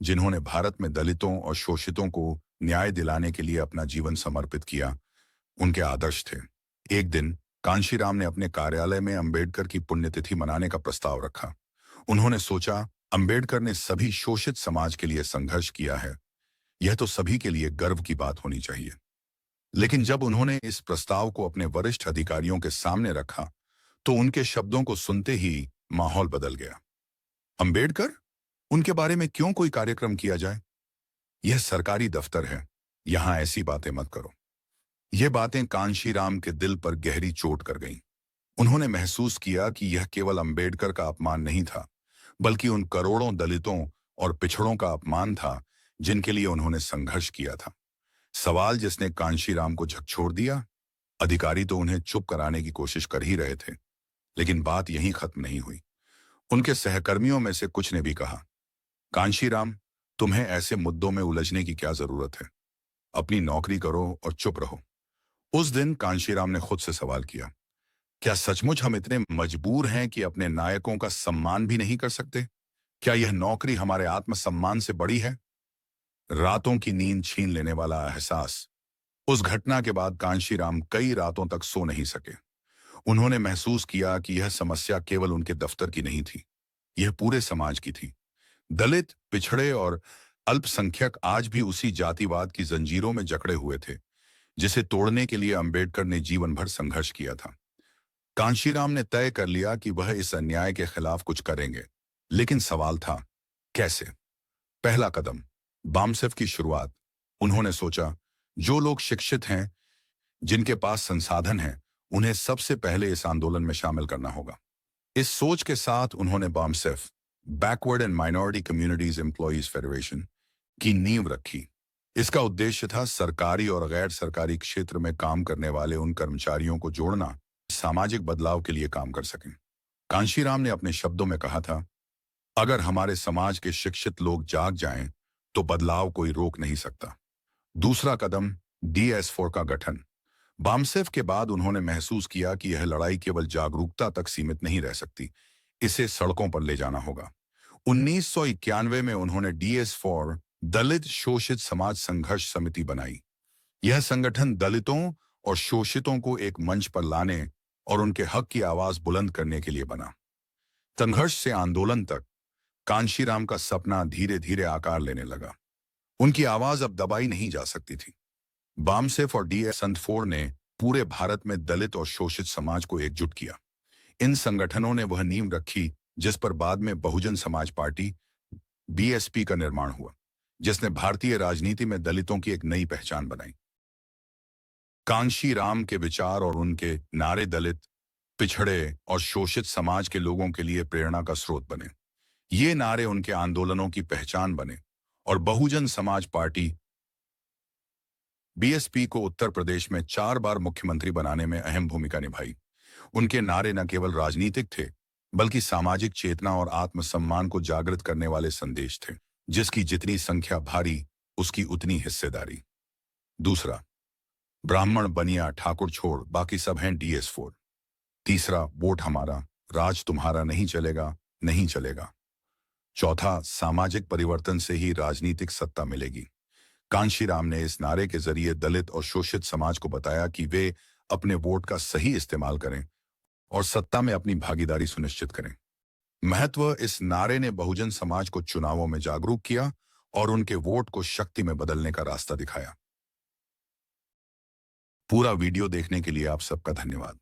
जिन्होंने भारत में दलितों और शोषितों को न्याय दिलाने के लिए अपना जीवन समर्पित किया, उनके आदर्श थे। एक दिन कांशीराम ने अपने कार्यालय में अंबेडकर की पुण्यतिथि मनाने का प्रस्ताव रखा। उन्होंने सोचा, अंबेडकर ने सभी शोषित समाज के लिए संघर्ष किया है, यह तो सभी के लिए गर्व की बात होनी चाहिए। लेकिन जब उन्होंने इस प्रस्ताव को अपने वरिष्ठ अधिकारियों के सामने रखा, तो उनके शब्दों को सुनते ही माहौल बदल गया। अंबेडकर, उनके बारे में क्यों कोई कार्यक्रम किया जाए? यह सरकारी दफ्तर है, यहां ऐसी बातें मत करो। ये बातें कांशीराम के दिल पर गहरी चोट कर गईं। उन्होंने महसूस किया कि यह केवल अंबेडकर का अपमान नहीं था, बल्कि उन करोड़ों दलितों और पिछड़ों का अपमान था जिनके लिए उन्होंने संघर्ष किया था। सवाल जिसने कांशीराम को झकझोर दिया। अधिकारी तो उन्हें चुप कराने की कोशिश कर ही रहे थे, लेकिन बात यहीं खत्म नहीं हुई। उनके सहकर्मियों में से कुछ ने भी कहा, कांशीराम, तुम्हें ऐसे मुद्दों में उलझने की क्या जरूरत है? अपनी नौकरी करो और चुप रहो। उस दिन कांशीराम ने खुद से सवाल किया, क्या सचमुच हम इतने मजबूर हैं कि अपने नायकों का सम्मान भी नहीं कर सकते? क्या यह नौकरी हमारे आत्मसम्मान से बड़ी है? रातों की नींद छीन लेने वाला एहसास। उस घटना के बाद कांशीराम कई रातों तक सो नहीं सके। उन्होंने महसूस किया कि यह समस्या केवल उनके दफ्तर की नहीं थी, यह पूरे समाज की थी। दलित, पिछड़े और अल्पसंख्यक आज भी उसी जातिवाद की जंजीरों में जकड़े हुए थे, जिसे तोड़ने के लिए अंबेडकर ने जीवन भर संघर्ष किया था। कांशीराम ने तय कर लिया कि वह इस अन्याय के खिलाफ कुछ करेंगे। लेकिन सवाल था, कैसे? पहला कदम, बामसेफ की शुरुआत। उन्होंने सोचा, जो लोग शिक्षित हैं, जिनके पास संसाधन हैं, उन्हें सबसे पहले इस आंदोलन में शामिल करना होगा। इस सोच के साथ उन्होंने BAMCEF, backward and minority communities employees federation, की नींव रखी। इसका उद्देश्य था सरकारी और गैर सरकारी क्षेत्र में काम करने वाले उन कर्मचारियों को जोड़ना, सामाजिक बदलाव के लिए काम कर सकें। कांशीराम ने अपने शब्दों में कहा था, अगर हमारे समाज के शिक्षित लोग जाग जाएं, तो बदलाव कोई रोक नहीं सकता। दूसरा कदम, DS4 का गठन। बामसेफ के बाद उन्होंने महसूस किया कि यह लड़ाई केवल जागरूकता तक सीमित नहीं रह सकती, इसे सड़कों पर ले जाना होगा। 1991 में उन्होंने DS4, दलित शोषित समाज संघर्ष समिति बनाई। यह संगठन दलितों और शोषितों को एक मंच पर लाने और उनके हक की आवाज बुलंद करने के लिए बना। संघर्ष से आंदोलन तक कांशीराम का सपना धीरे धीरे आकार लेने लगा। उनकी आवाज अब दबाई नहीं जा सकती थी। बामसेफ और DS4 ने पूरे भारत में दलित और शोषित समाज को एकजुट किया। इन संगठनों ने वह नींव रखी जिस पर बाद में बहुजन समाज पार्टी BSP का निर्माण हुआ, जिसने भारतीय राजनीति में दलितों की एक नई पहचान बनाई। कांशीराम के विचार और उनके नारे दलित, पिछड़े और शोषित समाज के लोगों के लिए प्रेरणा का स्रोत बने। ये नारे उनके आंदोलनों की पहचान बने और बहुजन समाज पार्टी BSP को उत्तर प्रदेश में 4 बार मुख्यमंत्री बनाने में अहम भूमिका निभाई। उनके नारे न केवल राजनीतिक थे, बल्कि सामाजिक चेतना और आत्मसम्मान को जागृत करने वाले संदेश थे। जिसकी जितनी संख्या भारी, उसकी उतनी हिस्सेदारी। दूसरा, ब्राह्मण बनिया ठाकुर छोड़, बाकी सब हैं DS4। तीसरा, वोट हमारा, राज तुम्हारा नहीं चलेगा, नहीं चलेगा। चौथा, सामाजिक परिवर्तन से ही राजनीतिक सत्ता मिलेगी। कांशीराम ने इस नारे के जरिए दलित और शोषित समाज को बताया कि वे अपने वोट का सही इस्तेमाल करें और सत्ता में अपनी भागीदारी सुनिश्चित करें। महत्व, इस नारे ने बहुजन समाज को चुनावों में जागरूक किया और उनके वोट को शक्ति में बदलने का रास्ता दिखाया। पूरा वीडियो देखने के लिए आप सबका धन्यवाद।